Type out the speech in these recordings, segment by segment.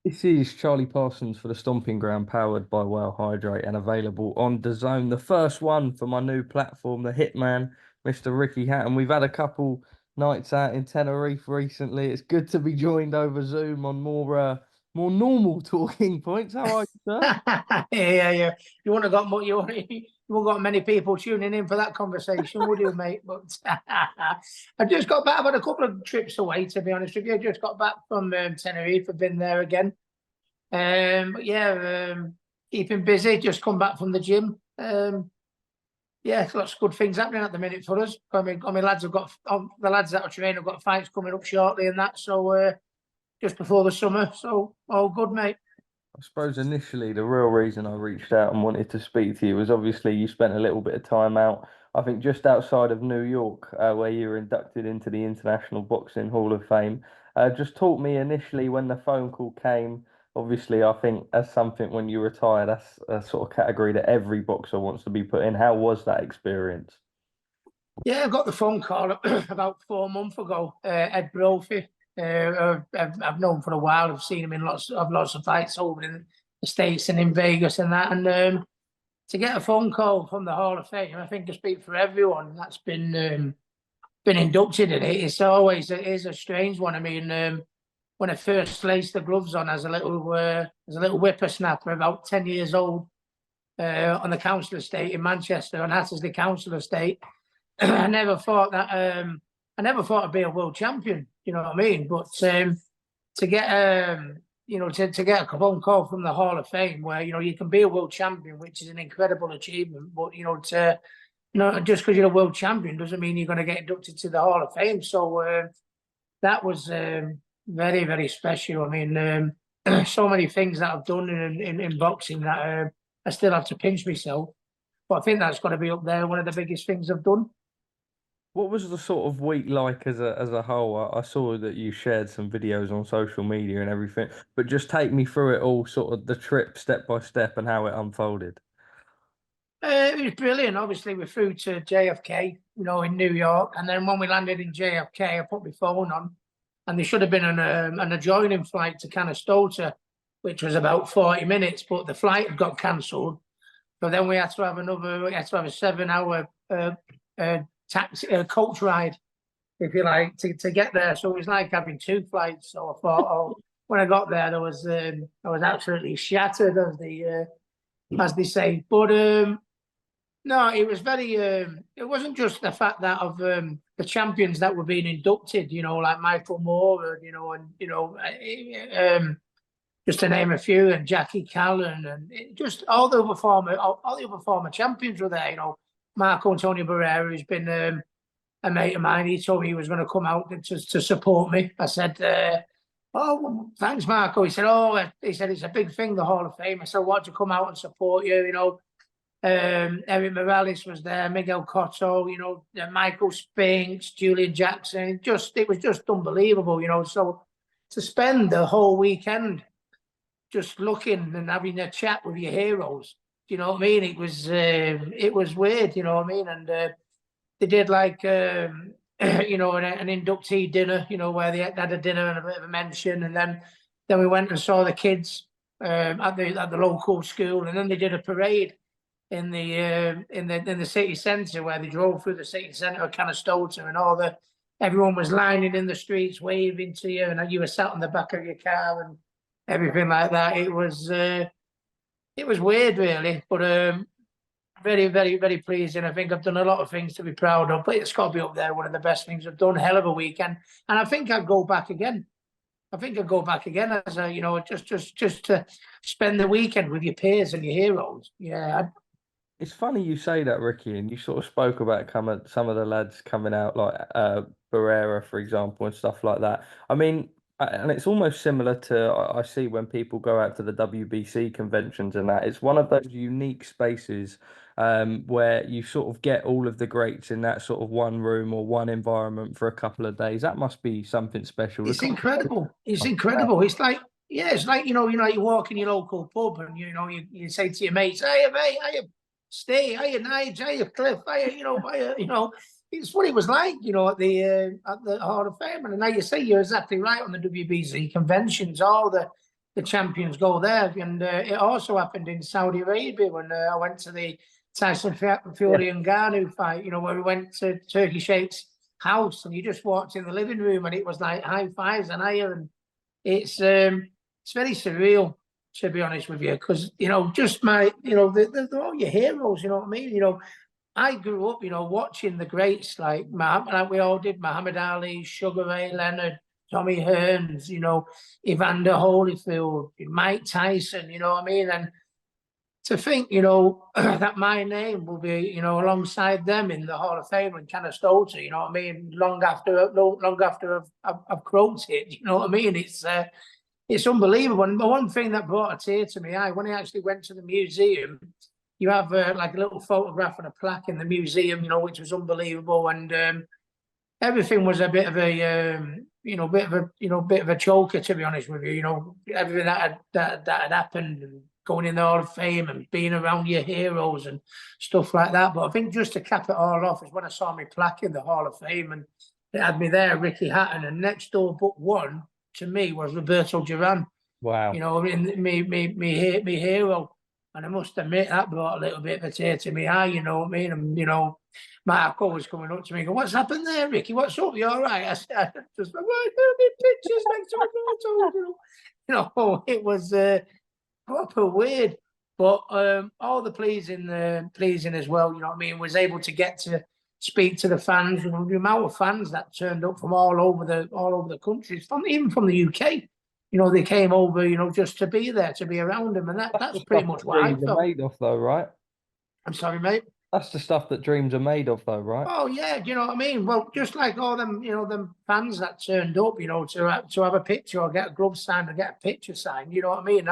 This is Charlie Parsons for the Stomping Ground, powered by Wow Hydrate and available on DAZN. The first one for my new platform, the Hitman, Mr. Ricky Hatton. We've had a couple nights out in Tenerife recently. It's good to be joined over Zoom on more normal talking points. How are you, sir? Yeah. You wouldn't have got you wouldn't got many people tuning in for that conversation, would you, mate? But I just got back. I've had a couple of trips away, to be honest with you. I just got back from Tenerife. I've been there again. But yeah, keeping busy. Just come back from the gym. Yeah, lots of good things happening at the minute for us. I mean, lads have got the lads that are training have got fights coming up shortly and that. So just before the summer. So all good, mate. I suppose initially the real reason I reached out and wanted to speak to you was obviously you spent a little bit of time out, I think just outside of New York, where you were inducted into the International Boxing Hall of Fame. Just talk me initially when the phone call came. Obviously, I think as something when you retire, that's a sort of category that every boxer wants to be put in. How was that experience? Yeah, I got the phone call about 4 months ago. Ed Brophy, I've known for a while. I've seen him in lots of fights over in the States and in Vegas and that. And to get a phone call from the Hall of Fame, I think I speak for everyone that's been inducted in it. It is a strange one. I mean, when I first laced the gloves on as a little whippersnapper, about 10 years old, on the council estate in Manchester, on Hattersley Council Estate. I never thought that I never thought I'd be a world champion, you know what I mean? But to get to get a phone call from the Hall of Fame where you can be a world champion, which is an incredible achievement, but to just because you're a world champion doesn't mean you're going to get inducted to the Hall of Fame. So that was very, very special. I mean, so many things that I've done in boxing that I still have to pinch myself. But I think that's got to be up there, one of the biggest things I've done. What was the sort of week like as a whole? I saw that you shared some videos on social media and everything, but just take me through it all, sort of the trip step by step and how it unfolded. It was brilliant. Obviously, we flew to JFK, in New York, and then when we landed in JFK, I put my phone on, and there should have been an adjoining flight to Canastota, which was about 40 minutes, but the flight had got cancelled. So then we had to have a 7 hour taxi coach ride, if you like, to get there. So it was like having two flights. So I thought, when I got there, I was absolutely shattered, as they say. But no, it was very. It wasn't just the fact that of the champions that were being inducted, like Michael Moore, just to name a few, and Jackie Callan, and just all the other former champions were there. Marco Antonio Barrera, who's been a mate of mine. He told me he was going to come out to support me. I said, "Oh, well, thanks, Marco." He said, he said it's a big thing, the Hall of Fame. I said, "Want to come out and support you?" Eric Morales was there, Miguel Cotto, Michael Spinks, Julian Jackson. It was just unbelievable, So to spend the whole weekend just looking and having a chat with your heroes. Do you know what I mean? It was weird, you know what I mean? And they did like an inductee dinner, where they had a dinner and a bit of a mention, and then we went and saw the kids at the local school, and then they did a parade in the city centre where they drove through the city centre of Canastota, and everyone was lining in the streets waving to you, and you were sat on the back of your car and everything like that. It was weird, really, but very, very, very pleasing. I think I've done a lot of things to be proud of, but it's got to be up there. One of the best things I've done. Hell of a weekend, and I think I'd go back again. I think I'd go back again as just to spend the weekend with your peers and your heroes. Yeah. It's funny you say that, Ricky, and you sort of spoke about some of the lads coming out, like Barrera, for example, and stuff like that. I mean, and it's almost similar to I see when people go out to the WBC conventions and that. It's one of those unique spaces where you sort of get all of the greats in that sort of one room or one environment for a couple of days. That must be something special. It's incredible. It's incredible. It's like, yeah, it's like, you walk in your local pub and, you say to your mates, "Hey, mate, hey, Steve, hey, Nige, hey, Cliff, hey, it's what it was like, at the Hall of Fame. And now you say you're exactly right on the WBC conventions, all the the champions go there. And it also happened in Saudi Arabia when I went to the Tyson Yeah. Fury and Ngannou fight, where we went to Turkey Sheik's house and you just walked in the living room and it was like high fives and higher. And it's very surreal, to be honest with you, because, just they're all your heroes, you know what I mean? I grew up, watching the greats like we all did, Muhammad Ali, Sugar Ray Leonard, Tommy Hearns, Evander Holyfield, Mike Tyson, you know what I mean? And to think, that my name will be, alongside them in the Hall of Fame and Canastota, you know what I mean? Long after I've croaked it, you know what I mean? It's unbelievable. And the one thing that brought a tear to my eye, when I actually went to the museum, you have like a little photograph and a plaque in the museum, which was unbelievable. And everything was a bit of a, bit of a choker, to be honest with you. Everything that had happened, and going in the Hall of Fame and being around your heroes and stuff like that. But I think just to cap it all off is when I saw my plaque in the Hall of Fame, and it had me there, Ricky Hatton, and next door but one to me was Roberto Duran. Wow. Me hero. And I must admit that brought a little bit of a tear to my eye, you know what I mean? And, Marco was coming up to me and going, "What's happened there, Ricky? What's up? You all right?" I said, just like, "Why do me pictures next to Roberto?" It was proper weird. But all the pleasing as well, you know what I mean, was able to get to speak to the fans, the amount of fans that turned up from all over the country, even from the UK. They came over, just to be there, to be around them, and that's pretty much what I Dreams are felt. made of, though, right? I'm sorry, mate. That's the stuff that dreams are made of, though, right? Oh yeah, do you know what I mean? Well, just like all them, them fans that turned up, to have a picture or get a glove signed or get a picture signed. You know what I mean?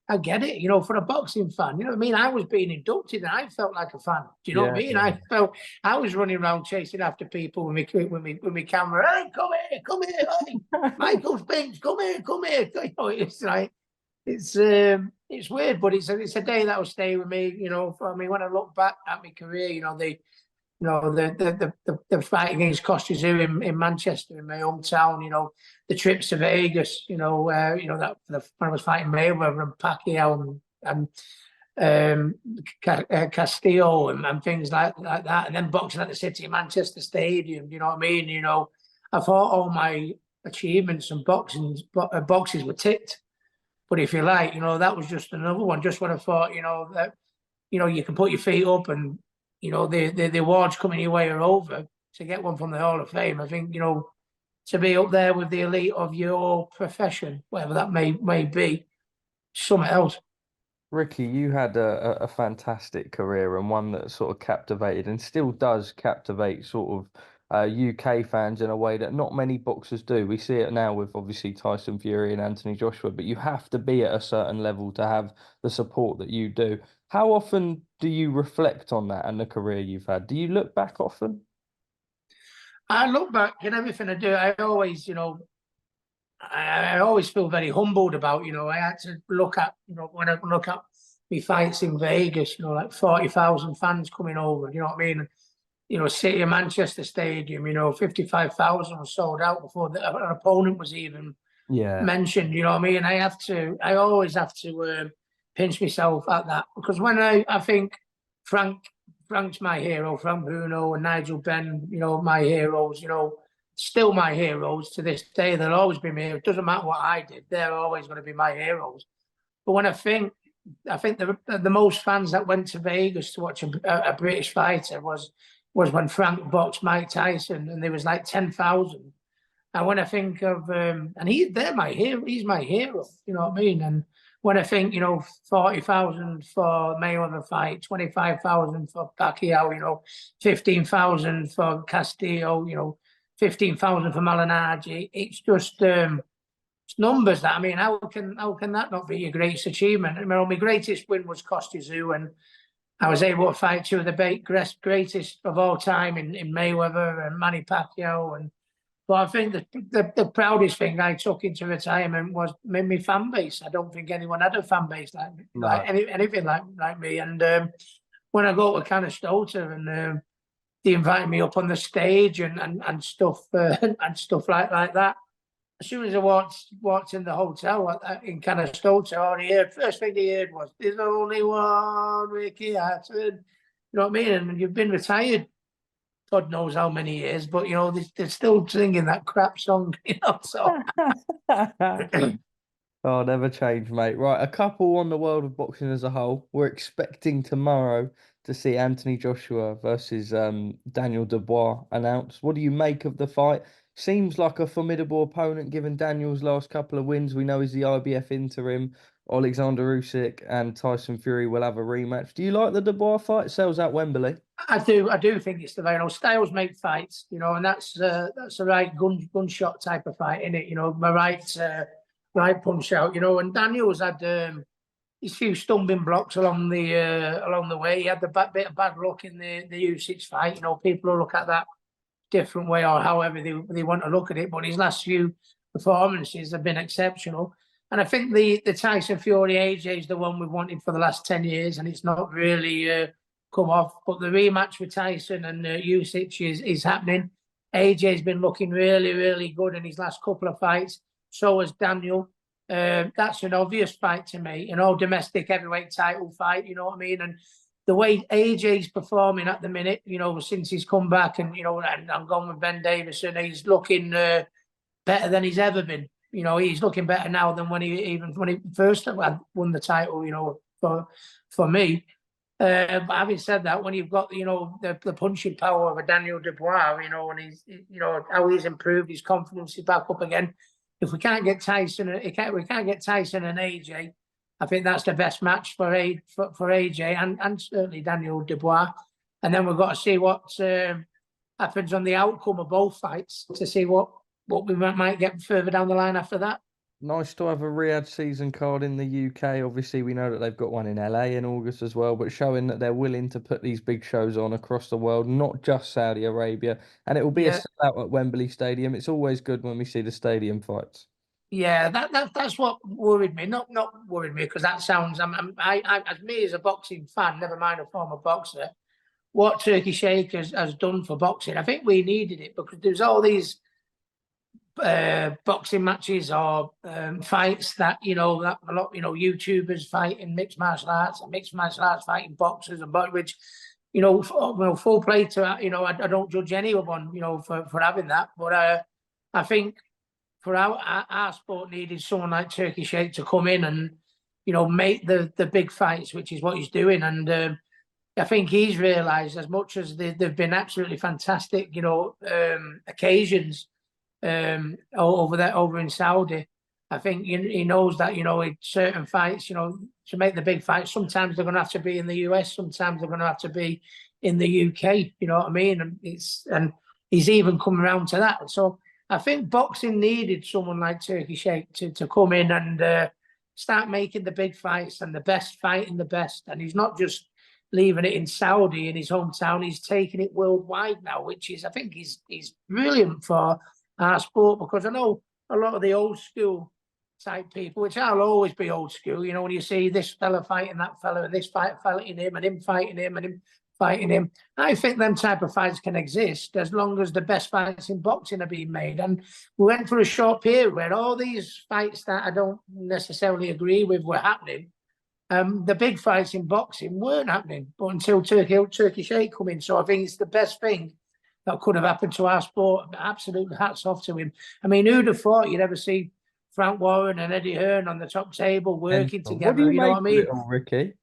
I get it. For a boxing fan, you know what I mean? I was being inducted and I felt like a fan. Do you know what I mean? Yeah. I felt I was running around chasing after people with me camera. Hey, come here, hey, Michael Spinks, come here. It's like it's weird, but it's a day that will stay with me. For me, when I look back at my career, the fight against Costa in Manchester, in my hometown, the trips to Vegas, that when I was fighting Mayweather and Pacquiao and Castillo and things like that, and then boxing at the City of Manchester Stadium, you know what I mean? I thought all my achievements and boxes were ticked. But if you like, that was just another one. Just when I thought, that, you can put your feet up and, the awards coming your way are over, to get one from the Hall of Fame. I think, to be up there with the elite of your profession, whatever that may be, something else. Ricky, you had a fantastic career and one that sort of captivated and still does captivate sort of UK fans in a way that not many boxers do. We see it now with obviously Tyson Fury and Anthony Joshua, but you have to be at a certain level to have the support that you do. How often do you reflect on that and the career you've had? Do you look back often? I look back at everything I do. I always, I always feel very humbled about, I had to look at, when I look at my fights in Vegas, like 40,000 fans coming over, you know what I mean? City of Manchester Stadium, 55,000 was sold out before an opponent was even mentioned, you know what I mean? I always have to pinch myself at that, because when I think Frank's my hero, Frank Bruno and Nigel Benn, my heroes, still my heroes to this day. They'll always be my heroes. It doesn't matter what I did, they're always going to be my heroes. But when I think the most fans that went to Vegas to watch a British fighter was when Frank boxed Mike Tyson, and there was like 10,000. And when I think of and they're my hero, he's my hero, you know what I mean? And when I think, 40,000 for Mayweather fight, 25,000 for Pacquiao, 15,000 for Castillo, 15,000 for Malignaggi, it's just it's numbers that, I mean, how can that not be your greatest achievement? I mean, my greatest win was Costa, and I was able to fight two of the greatest of all time in Mayweather and Manny Pacquiao. But I think the proudest thing I took into retirement was my fan base. I don't think anyone had a fan base anything like me. And when I go to Canastota and they invite me up on the stage and stuff and stuff like that, as soon as I walked in the hotel in Canastota, all he heard, first thing he heard was, "There's only one Ricky Hatton." You know what I mean? And you've been retired, God knows how many years, but they're still singing that crap song, So Oh, never change, mate. Right, a couple on the world of boxing as a whole. We're expecting tomorrow to see Anthony Joshua versus Daniel Dubois announced. What do you make of the fight? Seems like a formidable opponent given Daniel's last couple of wins. We know he's the IBF interim. Oleksandr Usyk and Tyson Fury will have a rematch. Do you like the Dubois fight? Sells out Wembley. I do think it's the way, styles make fights, and that's the right gunshot type of fight, isn't it? My right punch out, and Daniel's had his few stumbling blocks along the way. He had the bit of bad luck in the Usyk fight. People will look at that different way or however they want to look at it, but his last few performances have been exceptional. And I think the Tyson Fury AJ is the one we've wanted for the last 10 years, and it's not really come off. But the rematch with Tyson and Usyk is happening. AJ's been looking really, really good in his last couple of fights. So has Daniel. That's an obvious fight to me. Domestic heavyweight title fight. You know what I mean? And the way AJ's performing at the minute, since he's come back, and and I'm gone with Ben Davison, he's looking better than he's ever been. He's looking better now than when he first won the title. For me. But having said that, when you've got the punching power of a Daniel Dubois, and he's how he's improved, his confidence is back up again. If we can't get Tyson, we can't get Tyson and AJ. I think that's the best match for AJ and certainly Daniel Dubois. And then we've got to see what happens on the outcome of both fights to see what we might get further down the line after that. Nice to have a Riyadh season card in the UK. Obviously, we know that they've got one in LA in August as well, but showing that they're willing to put these big shows on across the world, not just Saudi Arabia. And it will be a Yeah, sellout at Wembley Stadium. It's always good when we see the stadium fights. yeah, that's what worried me. Not worried me because that sounds. I as me as a boxing fan, never mind a former boxer. What Turkey Sheikh has done for boxing, I think we needed it because there's all these boxing matches or fights that that a lot YouTubers fighting mixed martial arts and mixed martial arts fighting boxers and which full play to that. I don't judge anyone for having that, but I think for our sport needed someone like Turkey Sheikh to come in and make the big fights, which is what he's doing. And I think he's realised, as much as they've been absolutely fantastic occasions over in Saudi, I think he knows that in certain fights, to make the big fights, sometimes they're going to have to be in the US, sometimes they're going to have to be in the UK. You know what I mean? And he's even come around to that. So I think boxing needed someone like Turkey Sheikh to come in and start making the big fights and the best fighting the best. And he's not just leaving it in Saudi in his hometown; he's taking it worldwide now, which is, I think, he's brilliant for our sport, because I know a lot of the old school type people, which I'll always be old school, when you see this fella fighting that fella and this fella fighting him and him fighting him and him fighting him. I think them type of fights can exist as long as the best fights in boxing are being made. And we went for a short period where all these fights that I don't necessarily agree with were happening. The big fights in boxing weren't happening, but until Turkey Sheikh come in. So I think it's the best thing that could have happened to our sport. Absolute hats off to him. I mean, who'd have thought you'd ever see Frank Warren and Eddie Hearn on the top table working What do together? you You know make what I of it mean? all, Ricky?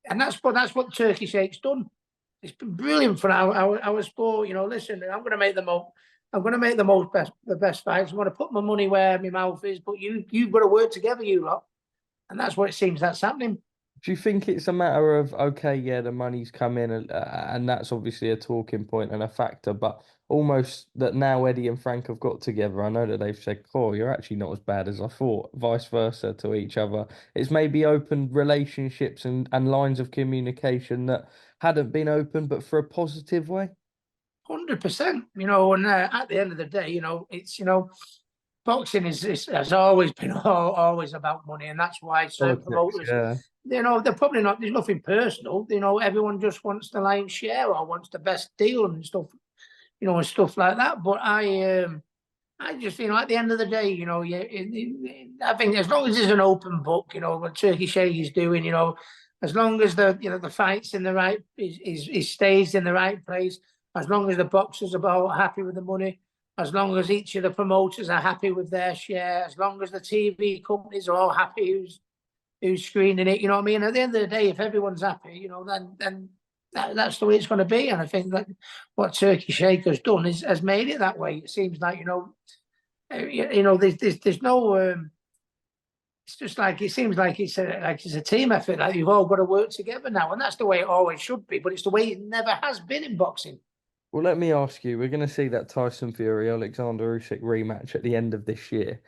And that's what Turkey Sheikh's done. It's been brilliant for our sport. Listen, I'm going to make the best fights. I want to put my money where my mouth is, but you've got to work together, you lot. And that's what it seems that's happening. Do you think it's a matter of, okay, yeah, the money's come in, and that's obviously a talking point and a factor, but almost that now Eddie and Frank have got together, I know that they've said, "Oh, you're actually not as bad as I thought," vice versa to each other. It's maybe opened relationships and lines of communication that hadn't been open, but for a positive way. 100%. And at the end of the day, it's boxing has always been always about money, and that's why certain Politics, promoters, yeah. they're probably not. There's nothing personal. Everyone just wants the lion's share or wants the best deal and stuff, and stuff like that. But I just, at the end of the day, I think as long as it's an open book, what Turkey Sheikh is doing, as long as the fight's in the right, is stays in the right place, as long as the boxers are all happy with the money, as long as each of the promoters are happy with their share, as long as the TV companies are all happy who's screening it, you know what I mean? At the end of the day, if everyone's happy, then that's the way it's going to be. And I think that what Turkey Sheikh has done has made it that way. It seems like, there's no. It's just like it seems like it's a team effort. Like you've all got to work together now, and that's the way it always should be. But it's the way it never has been in boxing. Well, let me ask you, we're going to see that Tyson Fury, Oleksandr Usyk rematch at the end of this year.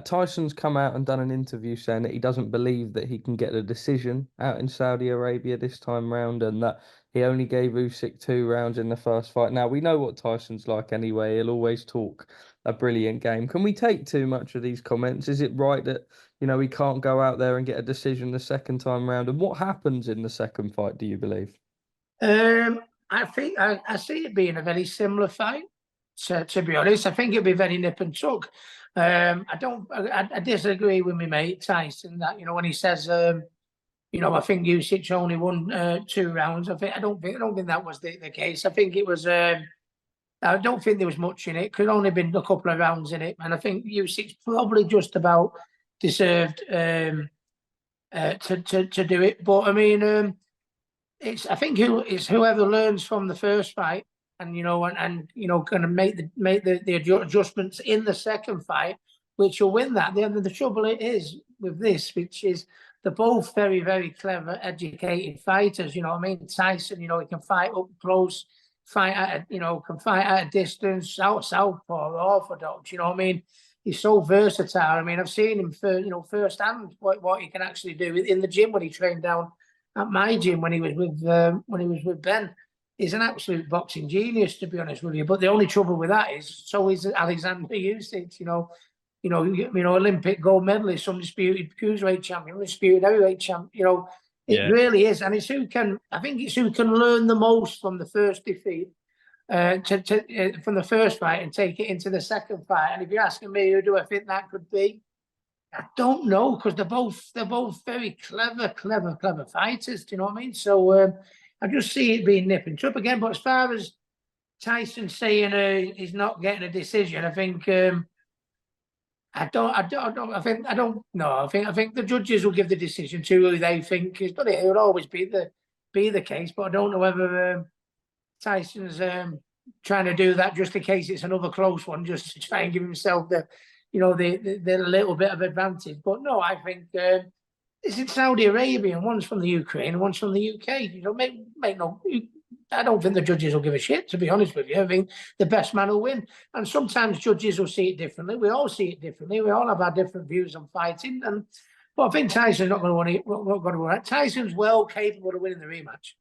Tyson's come out and done an interview saying that he doesn't believe that he can get a decision out in Saudi Arabia this time round, and that he only gave Usyk 2 rounds in the first fight. Now, we know what Tyson's like anyway. He'll always talk a brilliant game. Can we take too much of these comments? Is it right that, he can't go out there and get a decision the second time round? And what happens in the second fight, do you believe? I think I see it being a very similar fight. To be honest, I think it'll be very nip and tuck. I disagree with my mate Tyson that when he says I think Usyk only won 2 rounds. I don't think that was the case. I think it was. I don't think there was much in it. Could only been a couple of rounds in it, and I think Usyk's probably just about deserved to do it. But I mean. I think it's whoever learns from the first fight and going to make the adjustments in the second fight, which will win that. The trouble it is with this, which is they're both very, very clever, educated fighters. You know what I mean? Tyson, he can fight up close, can fight at a distance, southpaw, orthodox. You know what I mean? He's so versatile. I mean, I've seen him firsthand what he can actually do in the gym when he trained down at my gym when he was with Ben. He's an absolute boxing genius, to be honest with you. But the only trouble with that is so is Oleksandr Usyk. Olympic gold medalist, undisputed cruiserweight champion, undisputed heavyweight champion. It really is, and it's who can learn the most from the first defeat, from the first fight, and take it into the second fight. And if you're asking me, who do I think that could be? I don't know, because they're both very clever fighters. Do you know what I mean? So I just see it being nip and tuck again. But as far as Tyson saying he's not getting a decision, I think I don't know. I think the judges will give the decision to who they think is. But it will always be the case. But I don't know whether Tyson's trying to do that just in case it's another close one, just to try and give himself the little bit of advantage. But no, I think it's in Saudi Arabia, and one's from the Ukraine and one's from the UK. I don't think the judges will give a shit, to be honest with you. I think the best man will win. And sometimes judges will see it differently. We all see it differently. We all have our different views on fighting. But I think Tyson's not going to win. Tyson's well capable of winning the rematch.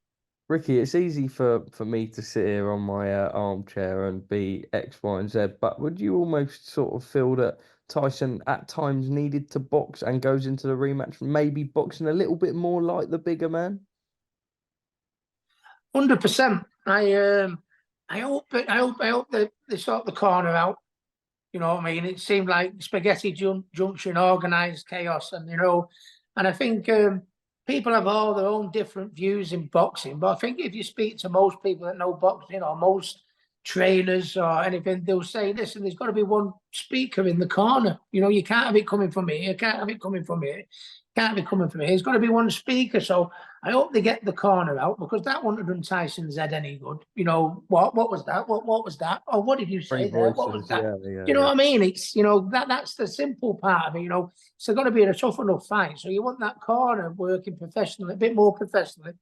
Ricky, it's easy for me to sit here on my armchair and be X, Y, and Z, but would you almost sort of feel that Tyson at times needed to box and goes into the rematch, maybe boxing a little bit more like the bigger man? 100%. I hope that they sort the corner out. You know what I mean? It seemed like spaghetti junction, organised chaos, and I think people have all their own different views in boxing. But I think if you speak to most people that know boxing, or most trainers or anything, they'll say, listen, there's got to be one speaker in the corner. You can't have it coming from here. You can't have it coming from here. Can't be coming from here. There's got to be one speaker. So I hope they get the corner out, because that wouldn't have done Tyson's head any good. What was that? What was that? Oh, what did you say there? What was that? What I mean? It's that's the simple part of it. It's going to be a tough enough fight. So you want that corner working professionally, a bit more professionally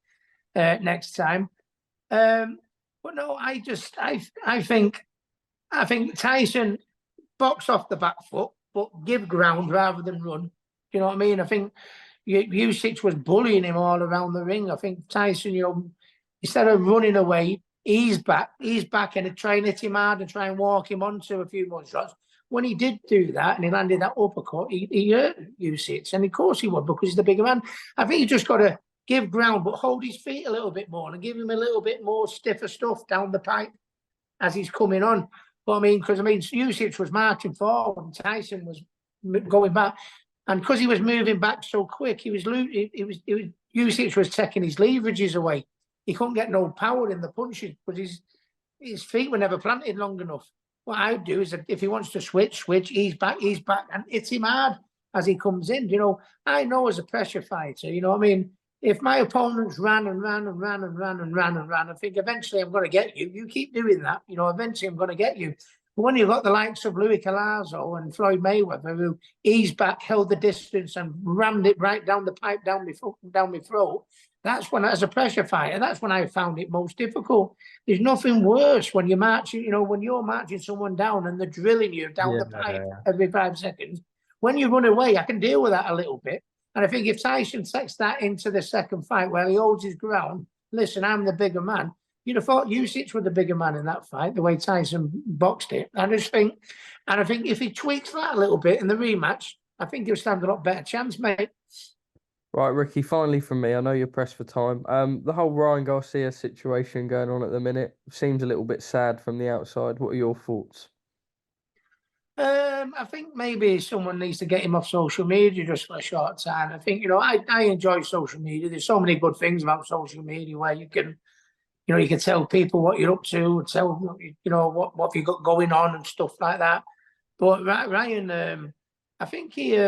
next time. But no, I think Tyson box off the back foot, but give ground rather than run. You know what I mean? I think Usyk was bullying him all around the ring. I think Tyson, instead of running away, he's back and try and hit him hard and try and walk him onto a few more shots. When he did do that and he landed that uppercut, he hurt Usyk, and of course he would, because he's the bigger man. I think you just got to give ground, but hold his feet a little bit more and give him a little bit more stiffer stuff down the pipe as he's coming on. But I mean, because Usyk was marching forward and Tyson was going back, and because he was moving back so quick, Usyk was taking his leverages away. He couldn't get no power in the punches, but his feet were never planted long enough. What I would do is, if he wants to switch, he's back, and hits him hard as he comes in. I know as a pressure fighter, what I mean? If my opponents ran and ran and ran and ran and ran and ran, I think eventually I'm going to get you. You keep doing that, eventually I'm going to get you. But when you've got the likes of Louis Collazo and Floyd Mayweather, who eased back, held the distance, and rammed it right down the pipe, down my throat, that's when, as a pressure fighter, that's when I found it most difficult. There's nothing worse when you're marching, when you're marching someone down and they're drilling you down the pipe every 5 seconds. When you run away, I can deal with that a little bit. And I think if Tyson takes that into the second fight where he holds his ground, listen, I'm the bigger man. You'd have thought Usyk was the bigger man in that fight, the way Tyson boxed it. I think if he tweaks that a little bit in the rematch, I think he'll stand a lot better chance, mate. Right, Ricky, finally from me. I know you're pressed for time. The whole Ryan Garcia situation going on at the minute seems a little bit sad from the outside. What are your thoughts? I think maybe someone needs to get him off social media just for a short time. I think, I enjoy social media. There's so many good things about social media where you can tell people what you're up to, tell, what you got going on and stuff like that. But Ryan, I think he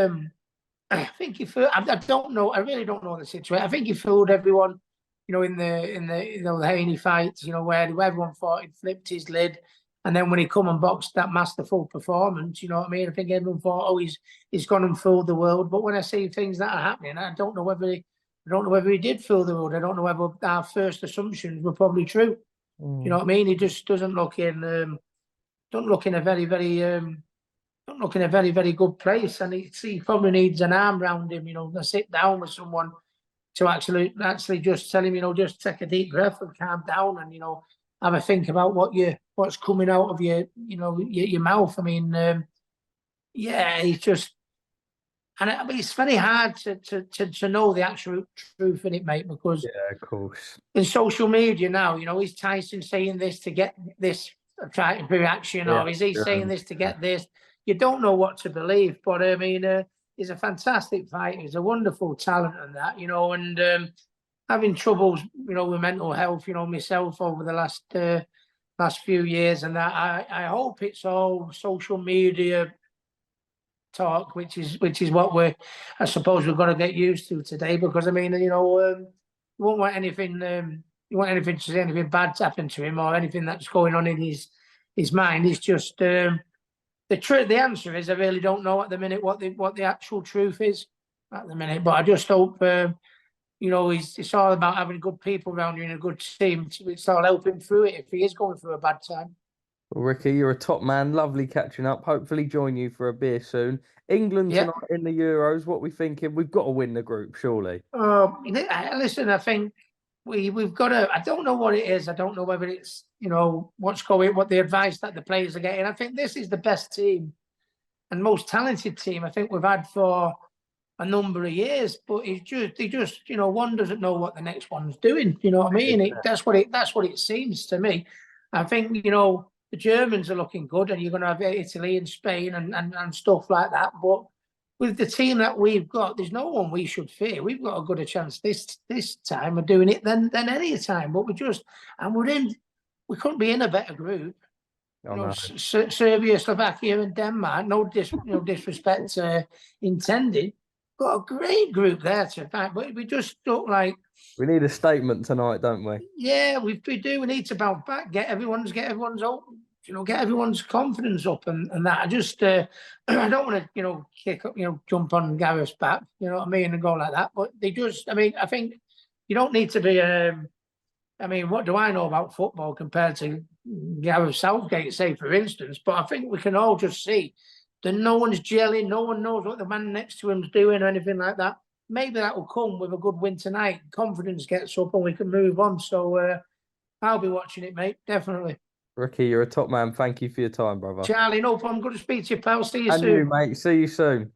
fooled, I don't know. I really don't know the situation. I think he fooled everyone, in the Haney fight, where everyone thought he'd flipped his lid. And then when he come and boxed that masterful performance, you know what I mean? I think everyone thought, oh, he's gone and fooled the world. But when I see things that are happening, I don't know whether he did fool the world. I don't know whether our first assumptions were probably true. You know what I mean? He just doesn't look in a very, very good place. And he probably needs an arm around him, to sit down with someone to actually just tell him, just take a deep breath and calm down and, have a think about what's coming out of your mouth. I mean, he's just, and it's very hard to know the actual truth in it, mate, because of course, in social media now, is Tyson saying this to get this reaction, or is he saying this to get this? You don't know what to believe, but I mean, he's a fantastic fighter. He's a wonderful talent, and that, and having troubles, with mental health, myself over the last few years, and that I hope it's all social media talk, which is what I suppose we're going to get used to today, because I mean, you won't want anything, you want anything to say anything bad to happen to him or anything that's going on in his mind. It's just the answer is I really don't know at the minute what the actual truth is at the minute, but I just hope. It's all about having good people around you and a good team. It's all helping through it if he is going through a bad time. Well, Ricky, you're a top man. Lovely catching up. Hopefully join you for a beer soon. England tonight in the Euros. What we thinking? We've got to win the group, surely. Listen, I think we've got to. I don't know what it is. I don't know whether it's what the advice that the players are getting. I think this is the best team and most talented team I think we've had for a number of years, but they just one doesn't know what the next one's doing. You know what I mean? That's what it seems to me. I think the Germans are looking good, and you're going to have Italy and Spain and stuff like that. But with the team that we've got, there's no one we should fear. We've got a good a chance this time of doing it than any time. But we couldn't be in a better group. Serbia, Slovakia, and Denmark. No disrespect intended. Got a great group there to fight, but we just look like we need a statement tonight, don't we? Yeah, we do. We need to bounce back, get everyone's open, get everyone's confidence up, and that. I just I don't want to kick up, jump on Gareth's back, you know what I mean, and go like that. But they just, I mean, I think you don't need to be. I mean, what do I know about football compared to Gareth Southgate, say, for instance? But I think we can all just see that no one's gelling, no one knows what the man next to him's doing or anything like that. Maybe that will come with a good win tonight. Confidence gets up and we can move on. So I'll be watching it, mate, definitely. Ricky, you're a top man. Thank you for your time, brother. Charlie, no problem. Good to speak to you, pal. See you soon. And you, mate. See you soon.